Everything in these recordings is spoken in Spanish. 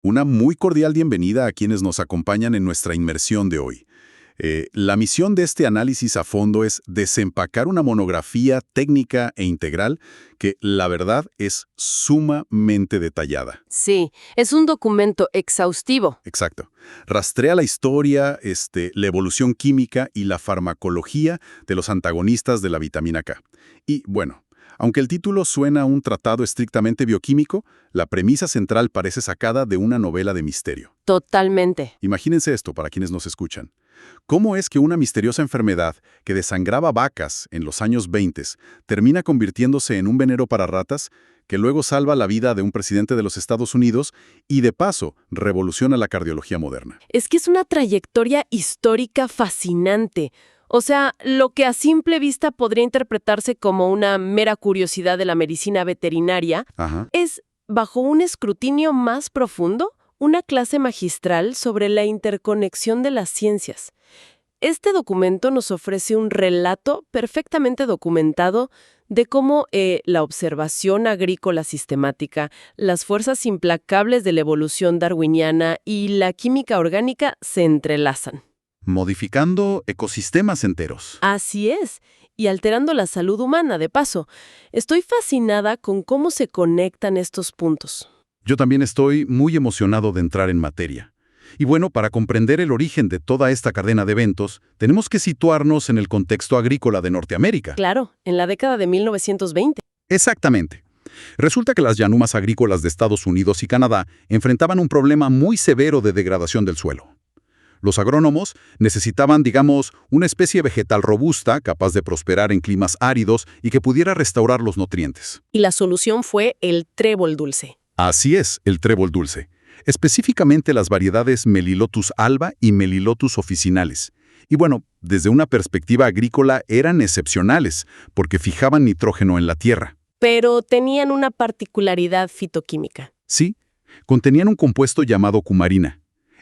Una muy cordial bienvenida a quienes nos acompañan en nuestra inmersión de hoy. La misión de este análisis a fondo es desempacar una monografía técnica e integral que, la verdad, es sumamente detallada. Sí, es un documento exhaustivo. Exacto. Rastrea la historia, la evolución química y la farmacología de los antagonistas de la vitamina K. Y, bueno, aunque el título suena a un tratado estrictamente bioquímico, la premisa central parece sacada de una novela de misterio. Totalmente. Imagínense esto para quienes nos escuchan. ¿Cómo es que una misteriosa enfermedad que desangraba vacas en los años 20 termina convirtiéndose en un veneno para ratas que luego salva la vida de un presidente de los Estados Unidos y, de paso, revoluciona la cardiología moderna? Es que es una trayectoria histórica fascinante. O sea, lo que a simple vista podría interpretarse como una mera curiosidad de la medicina veterinaria, Ajá. es, bajo un escrutinio más profundo, una clase magistral sobre la interconexión de las ciencias. Este documento nos ofrece un relato perfectamente documentado de cómo la observación agrícola sistemática, las fuerzas implacables de la evolución darwiniana y la química orgánica se entrelazan. Modificando ecosistemas enteros. Así es, y alterando la salud humana, de paso. Estoy fascinada con cómo se conectan estos puntos. Yo también estoy muy emocionado de entrar en materia. Y bueno, para comprender el origen de toda esta cadena de eventos, tenemos que situarnos en el contexto agrícola de Norteamérica. Claro, en la década de 1920. Exactamente. Resulta que las llanuras agrícolas de Estados Unidos y Canadá enfrentaban un problema muy severo de degradación del suelo. Los agrónomos necesitaban, digamos, una especie vegetal robusta, capaz de prosperar en climas áridos y que pudiera restaurar los nutrientes. Y la solución fue el trébol dulce. Así es, el trébol dulce. Específicamente las variedades Melilotus alba y Melilotus officinalis. Y bueno, desde una perspectiva agrícola eran excepcionales, porque fijaban nitrógeno en la tierra. Pero tenían una particularidad fitoquímica. Sí, contenían un compuesto llamado cumarina.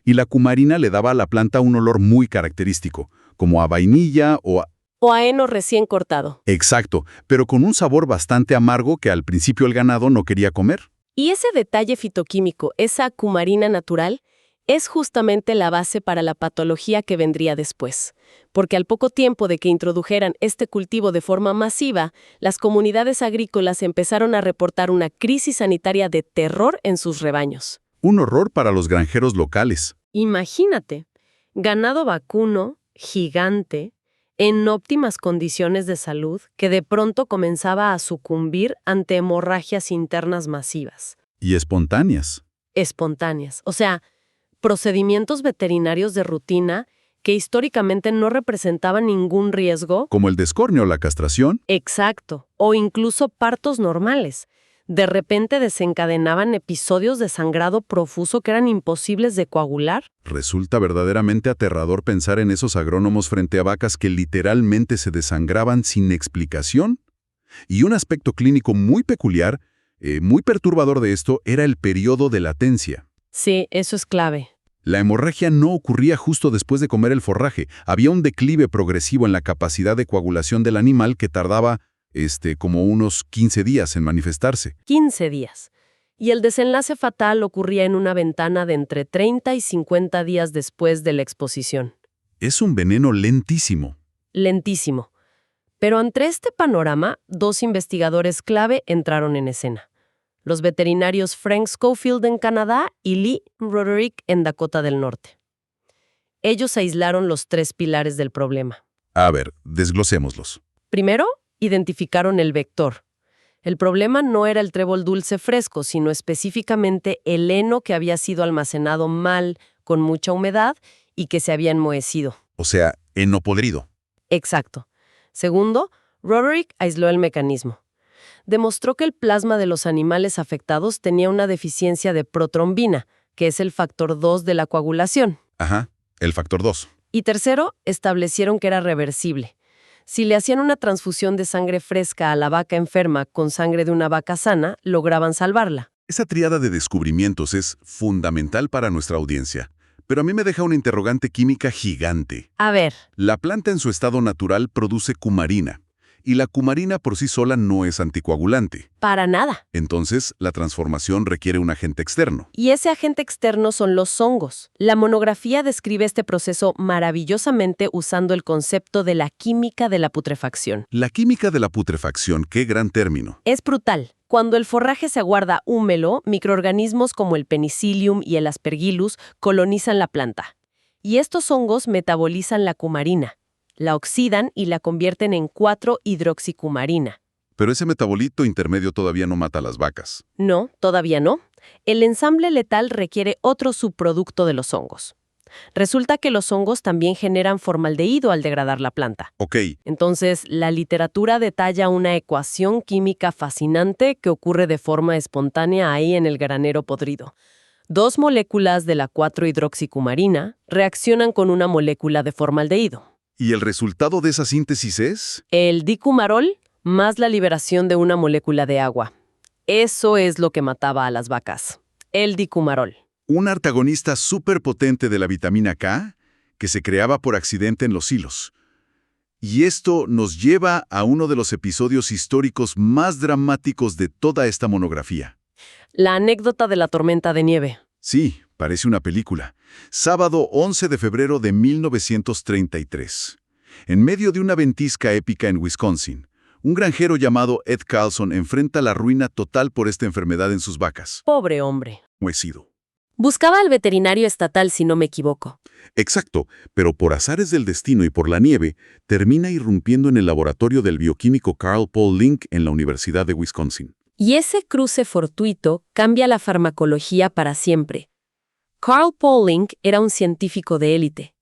Y la cumarina le daba a la planta un olor muy característico, como a vainilla o a... O a heno recién cortado. Exacto, pero con un sabor bastante amargo que al principio el ganado no quería comer. Y ese detalle fitoquímico, esa cumarina natural, es justamente la base para la patología que vendría después. Porque al poco tiempo de que introdujeran este cultivo de forma masiva, las comunidades agrícolas empezaron a reportar una crisis sanitaria de terror en sus rebaños. Un horror para los granjeros locales. Imagínate, ganado vacuno, gigante, en óptimas condiciones de salud, que de pronto comenzaba a sucumbir ante hemorragias internas masivas. Y espontáneas. Espontáneas, o sea, procedimientos veterinarios de rutina que históricamente no representaban ningún riesgo. Como el descornio o la castración. Exacto, o incluso partos normales. De repente desencadenaban episodios de sangrado profuso que eran imposibles de coagular. Resulta verdaderamente aterrador pensar en esos agrónomos frente a vacas que literalmente se desangraban sin explicación. Y un aspecto clínico muy peculiar, muy perturbador de esto, era el periodo de latencia. Sí, eso es clave. La hemorragia no ocurría justo después de comer el forraje. Había un declive progresivo en la capacidad de coagulación del animal que tardaba como unos 15 días en manifestarse. 15 días. Y el desenlace fatal ocurría en una ventana de entre 30 y 50 días después de la exposición. Es un veneno lentísimo. Lentísimo. Pero ante este panorama, dos investigadores clave entraron en escena. Los veterinarios Frank Schofield en Canadá y Lee Roderick en Dakota del Norte. Ellos aislaron los tres pilares del problema. A ver, desglosémoslos. Primero, identificaron el vector. El problema no era el trébol dulce fresco, sino específicamente el heno que había sido almacenado mal, con mucha humedad, y que se había enmohecido. O sea, heno podrido. Exacto. Segundo, Roderick aisló el mecanismo. Demostró que el plasma de los animales afectados tenía una deficiencia de protrombina, que es el factor 2 de la coagulación. Ajá, el factor 2. Y tercero, establecieron que era reversible. Si le hacían una transfusión de sangre fresca a la vaca enferma con sangre de una vaca sana, lograban salvarla. Esa tríada de descubrimientos es fundamental para nuestra audiencia, pero a mí me deja una interrogante química gigante. A ver. La planta en su estado natural produce cumarina, Y la cumarina por sí sola no es anticoagulante. Para nada. Entonces, la transformación requiere un agente externo. Y ese agente externo son los hongos. La monografía describe este proceso maravillosamente usando el concepto de la química de la putrefacción. La química de la putrefacción, qué gran término. Es brutal. Cuando el forraje se aguarda húmedo, microorganismos como el penicillium y el aspergillus colonizan la planta. Y estos hongos metabolizan la cumarina, la oxidan y la convierten en 4-hidroxicumarina. Pero ese metabolito intermedio todavía no mata a las vacas. No, todavía no. El ensamble letal requiere otro subproducto de los hongos. Resulta que los hongos también generan formaldehído al degradar la planta. Ok, Entonces, la literatura detalla una ecuación química fascinante que ocurre de forma espontánea ahí en el granero podrido. 2 moléculas de la 4-hidroxicumarina reaccionan con una molécula de formaldehído. ¿y el resultado de esa síntesis es? El dicumarol más la liberación de una molécula de agua. Eso es lo que mataba a las vacas. El dicumarol. Un antagonista superpotente de la vitamina K que se creaba por accidente en los hilos. Y esto nos lleva a uno de los episodios históricos más dramáticos de toda esta monografía. La anécdota de la tormenta de nieve. Sí, parece una película. Sábado 11 de febrero de 1933. En medio de una ventisca épica en Wisconsin, un granjero llamado Ed Carlson enfrenta la ruina total por esta enfermedad en sus vacas. Pobre hombre. Muecido. Buscaba al veterinario estatal, si no me equivoco. Exacto, pero por azares del destino y por la nieve, termina irrumpiendo en el laboratorio del bioquímico Carl Paul Link en la Universidad de Wisconsin. Y ese cruce fortuito cambia la farmacología para siempre. Carl Paul Link era un científico de élite.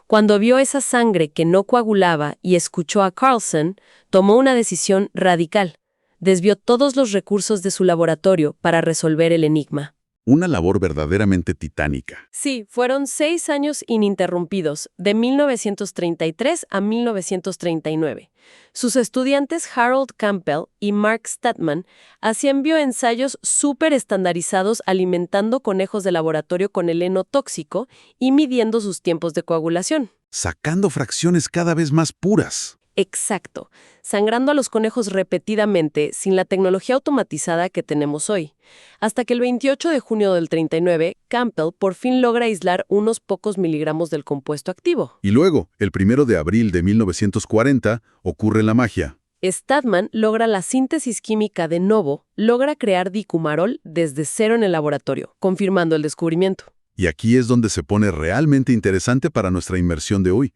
Cuando vio esa sangre que no coagulaba y escuchó a Carlson, tomó una decisión radical. Desvió todos los recursos de su laboratorio para resolver el enigma. Una labor verdaderamente titánica. Sí, fueron 6 años ininterrumpidos, de 1933 a 1939. Sus estudiantes Harold Campbell y Mark Statman hacían bioensayos súper estandarizados alimentando conejos de laboratorio con el heno tóxico y midiendo sus tiempos de coagulación. Sacando fracciones cada vez más puras. Exacto, sangrando a los conejos repetidamente sin la tecnología automatizada que tenemos hoy. Hasta que el 28 de junio del 39, Campbell por fin logra aislar unos pocos miligramos del compuesto activo. Y luego, el 1 de abril de 1940, ocurre la magia. Statman logra la síntesis química de novo, logra crear dicumarol desde cero en el laboratorio, confirmando el descubrimiento. Y aquí es donde se pone realmente interesante para nuestra inmersión de hoy.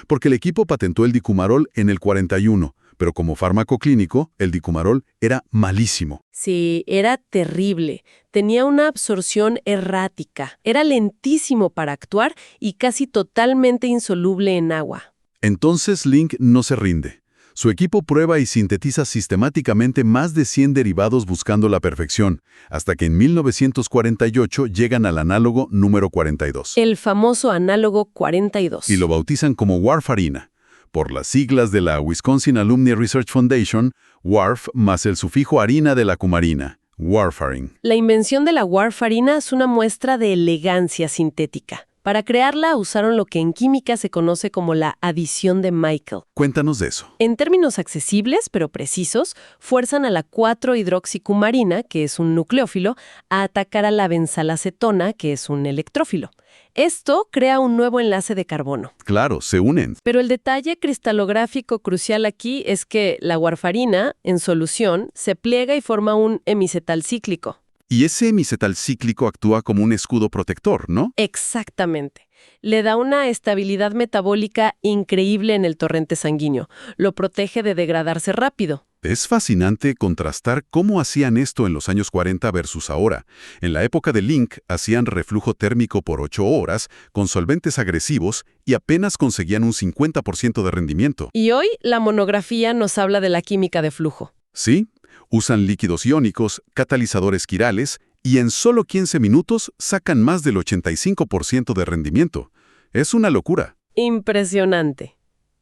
Porque el equipo patentó el dicumarol en el 41, pero como fármaco clínico, el dicumarol era malísimo. Sí, era terrible. Tenía una absorción errática. Era lentísimo para actuar y casi totalmente insoluble en agua. Entonces Link no se rinde. Su equipo prueba y sintetiza sistemáticamente más de 100 derivados buscando la perfección, hasta que en 1948 llegan al análogo número 42. El famoso análogo 42. Y lo bautizan como warfarina, por las siglas de la Wisconsin Alumni Research Foundation, warf más el sufijo harina de la cumarina, warfarin. La invención de la warfarina es una muestra de elegancia sintética. Para crearla usaron lo que en química se conoce como la adición de Michael. Cuéntanos de eso. En términos accesibles, pero precisos, fuerzan a la 4-hidroxicumarina, que es un nucleófilo, a atacar a la benzalacetona, que es un electrófilo. Esto crea un nuevo enlace de carbono. Claro, se unen. Pero el detalle cristalográfico crucial aquí es que la warfarina, en solución, se pliega y forma un hemicetal cíclico. Y ese hemicetal cíclico actúa como un escudo protector, ¿no? Exactamente. Le da una estabilidad metabólica increíble en el torrente sanguíneo. Lo protege de degradarse rápido. Es fascinante contrastar cómo hacían esto en los años 40 versus ahora. En la época de Link hacían reflujo térmico por 8 horas con solventes agresivos y apenas conseguían un 50% de rendimiento. Y hoy la monografía nos habla de la química de flujo. Sí, usan líquidos iónicos, catalizadores quirales y en solo 15 minutos sacan más del 85% de rendimiento. Es una locura. Impresionante.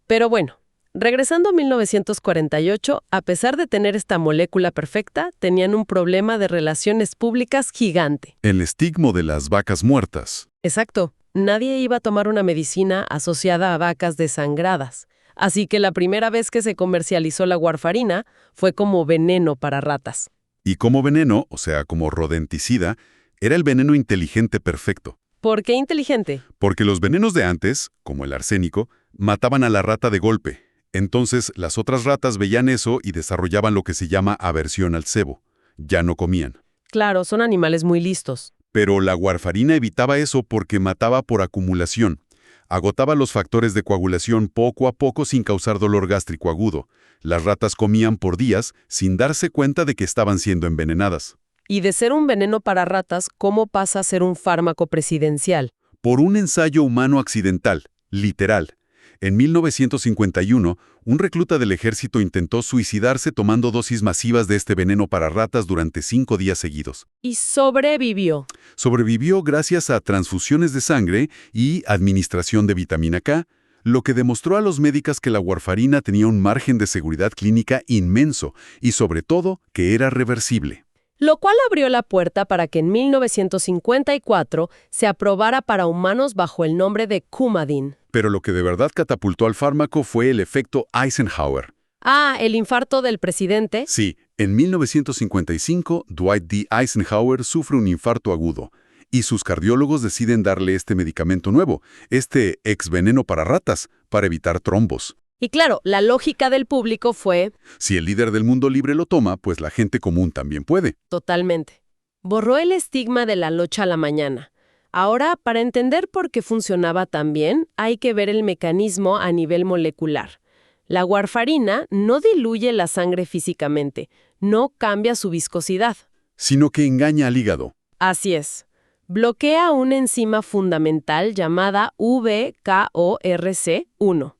Pero bueno, regresando a 1948, a pesar de tener esta molécula perfecta, tenían un problema de relaciones públicas gigante. El estigma de las vacas muertas. Exacto. Nadie iba a tomar una medicina asociada a vacas desangradas. Así que la primera vez que se comercializó la warfarina fue como veneno para ratas. Y como veneno, o sea, como rodenticida, era el veneno inteligente perfecto. ¿Por qué inteligente? Porque los venenos de antes, como el arsénico, mataban a la rata de golpe. Entonces, las otras ratas veían eso y desarrollaban lo que se llama aversión al sebo. Ya no comían. Claro, son animales muy listos. Pero la warfarina evitaba eso porque mataba por acumulación. Agotaba los factores de coagulación poco a poco sin causar dolor gástrico agudo. Las ratas comían por días sin darse cuenta de que estaban siendo envenenadas. Y de ser un veneno para ratas, ¿cómo pasa a ser un fármaco presidencial? Por un ensayo humano accidental, literal. En 1951, un recluta del ejército intentó suicidarse tomando dosis masivas de este veneno para ratas durante 5 días seguidos. Y sobrevivió. Sobrevivió gracias a transfusiones de sangre y administración de vitamina K, lo que demostró a los médicos que la warfarina tenía un margen de seguridad clínica inmenso y, sobre todo, que era reversible. Lo cual abrió la puerta para que en 1954 se aprobara para humanos bajo el nombre de Coumadin. Pero lo que de verdad catapultó al fármaco fue el efecto Eisenhower. Ah, ¿el infarto del presidente? Sí, en 1955, Dwight D. Eisenhower sufre un infarto agudo y sus cardiólogos deciden darle este medicamento nuevo, este ex-veneno para ratas, para evitar trombos. Y claro, la lógica del público fue... Si el líder del mundo libre lo toma, pues la gente común también puede. Totalmente. Borró el estigma de la noche a la mañana. Ahora, para entender por qué funcionaba tan bien, hay que ver el mecanismo a nivel molecular. La warfarina no diluye la sangre físicamente, no cambia su viscosidad. Sino que engaña al hígado. Así es. Bloquea una enzima fundamental llamada VKORC1.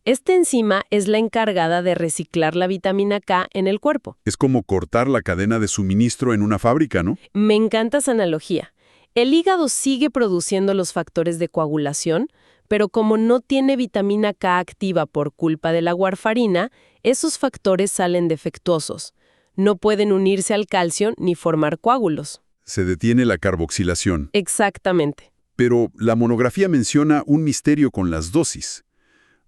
Esta enzima es la encargada de reciclar la vitamina K en el cuerpo. Es como cortar la cadena de suministro en una fábrica, ¿no? Me encanta esa analogía. El hígado sigue produciendo los factores de coagulación, pero como no tiene vitamina K activa por culpa de la warfarina, esos factores salen defectuosos. No pueden unirse al calcio ni formar coágulos. Se detiene la carboxilación. Exactamente. Pero la monografía menciona un misterio con las dosis.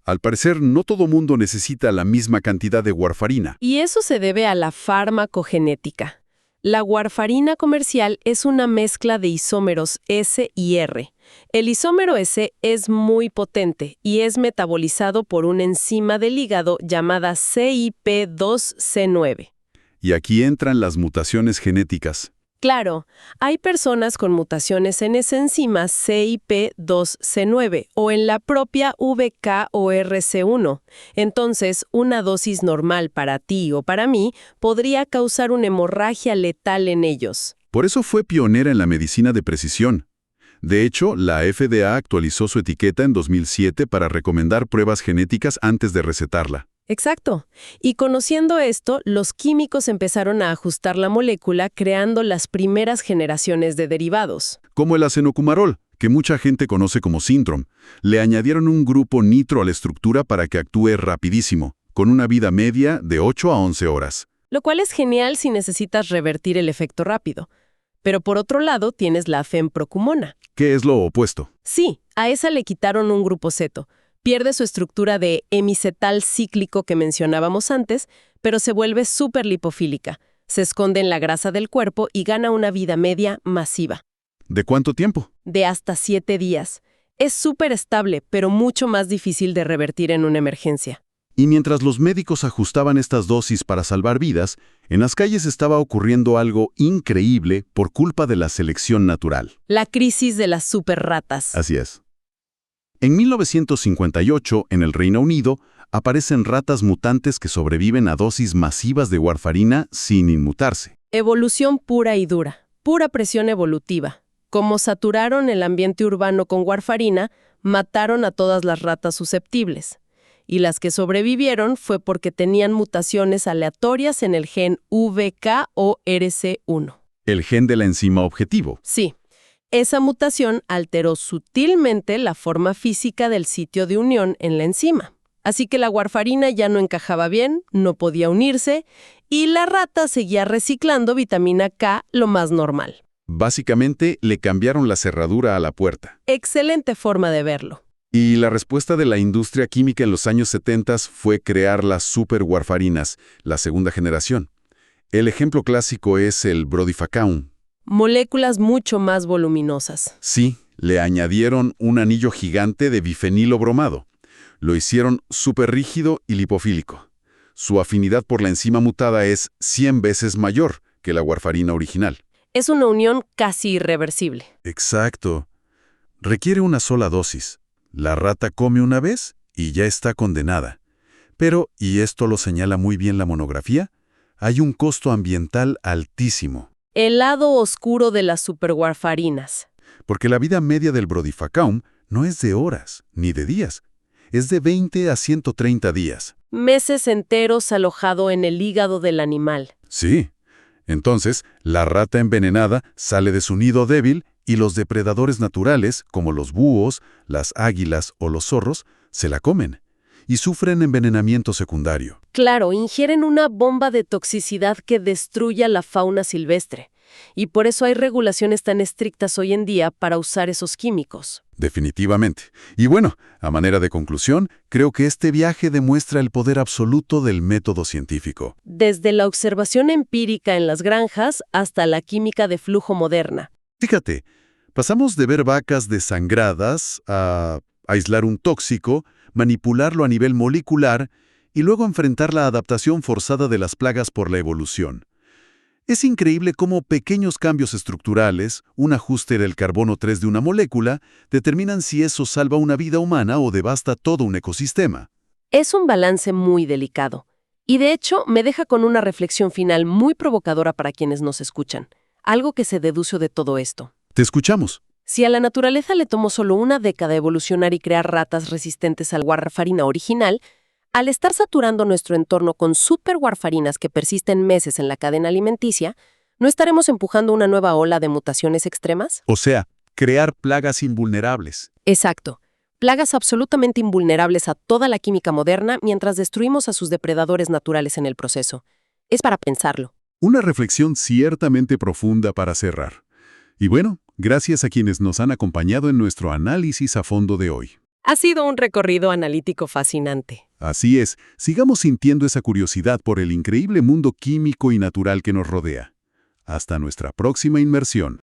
Al parecer, no todo mundo necesita la misma cantidad de warfarina. Y eso se debe a la farmacogenética. La warfarina comercial es una mezcla de isómeros S y R. El isómero S es muy potente y es metabolizado por una enzima del hígado llamada CYP2C9. Y aquí entran las mutaciones genéticas. Claro, hay personas con mutaciones en esa enzima CYP2C9 o en la propia VKORC1. Entonces, una dosis normal para ti o para mí podría causar una hemorragia letal en ellos. Por eso fue pionera en la medicina de precisión. De hecho, la FDA actualizó su etiqueta en 2007 para recomendar pruebas genéticas antes de recetarla. Exacto. Y conociendo esto, los químicos empezaron a ajustar la molécula creando las primeras generaciones de derivados. Como el acenocumarol, que mucha gente conoce como síndrome. Le añadieron un grupo nitro a la estructura para que actúe rapidísimo, con una vida media de 8 a 11 horas. Lo cual es genial si necesitas revertir el efecto rápido. Pero por otro lado tienes la fenprocumona. ¿Qué es lo opuesto? Sí, a esa le quitaron un grupo ceto. Pierde su estructura de hemicetal cíclico que mencionábamos antes, pero se vuelve súper lipofílica. Se esconde en la grasa del cuerpo y gana una vida media masiva. ¿De cuánto tiempo? De hasta 7 días. Es súper estable, pero mucho más difícil de revertir en una emergencia. Y mientras los médicos ajustaban estas dosis para salvar vidas, en las calles estaba ocurriendo algo increíble por culpa de la selección natural. La crisis de las superratas. Así es. En 1958, en el Reino Unido, aparecen ratas mutantes que sobreviven a dosis masivas de warfarina sin inmutarse. Evolución pura y dura. Pura presión evolutiva. Como saturaron el ambiente urbano con warfarina, mataron a todas las ratas susceptibles. Y las que sobrevivieron fue porque tenían mutaciones aleatorias en el gen VKORC1. El gen de la enzima objetivo. Sí. Esa mutación alteró sutilmente la forma física del sitio de unión en la enzima. Así que la warfarina ya no encajaba bien, no podía unirse, y la rata seguía reciclando vitamina K lo más normal. Básicamente, le cambiaron la cerradura a la puerta. Excelente forma de verlo. Y la respuesta de la industria química en los años 70 fue crear las superwarfarinas, la segunda generación. El ejemplo clásico es el brodifacoum. Moléculas mucho más voluminosas. Sí, le añadieron un anillo gigante de bifenilo bromado. Lo hicieron súper rígido y lipofílico. Su afinidad por la enzima mutada es 100 veces mayor que la warfarina original. Es una unión casi irreversible. Exacto. Requiere una sola dosis. La rata come una vez y ya está condenada. Pero, y esto lo señala muy bien la monografía, hay un costo ambiental altísimo. El lado oscuro de las superwarfarinas. Porque la vida media del brodifacoum no es de horas, ni de días. Es de 20 a 130 días. Meses enteros alojado en el hígado del animal. Sí. Entonces, la rata envenenada sale de su nido débil y los depredadores naturales, como los búhos, las águilas o los zorros, se la comen y sufren envenenamiento secundario. Claro, ingieren una bomba de toxicidad que destruye a la fauna silvestre. Y por eso hay regulaciones tan estrictas hoy en día para usar esos químicos. Definitivamente. Y bueno, a manera de conclusión, creo que este viaje demuestra el poder absoluto del método científico. Desde la observación empírica en las granjas hasta la química de flujo moderna. Fíjate, pasamos de ver vacas desangradas a aislar un tóxico, manipularlo a nivel molecular y luego enfrentar la adaptación forzada de las plagas por la evolución. Es increíble cómo pequeños cambios estructurales, un ajuste del carbono 3 de una molécula, determinan si eso salva una vida humana o devasta todo un ecosistema. Es un balance muy delicado. Y de hecho, me deja con una reflexión final muy provocadora para quienes nos escuchan. Algo que se deduce de todo esto. Te escuchamos. Si a la naturaleza le tomó solo una década evolucionar y crear ratas resistentes al warfarina original, al estar saturando nuestro entorno con superwarfarinas que persisten meses en la cadena alimenticia, ¿no estaremos empujando una nueva ola de mutaciones extremas? O sea, crear plagas invulnerables. Exacto. Plagas absolutamente invulnerables a toda la química moderna mientras destruimos a sus depredadores naturales en el proceso. Es para pensarlo. Una reflexión ciertamente profunda para cerrar. Y bueno, gracias a quienes nos han acompañado en nuestro análisis a fondo de hoy. Ha sido un recorrido analítico fascinante. Así es, sigamos sintiendo esa curiosidad por el increíble mundo químico y natural que nos rodea. Hasta nuestra próxima inmersión.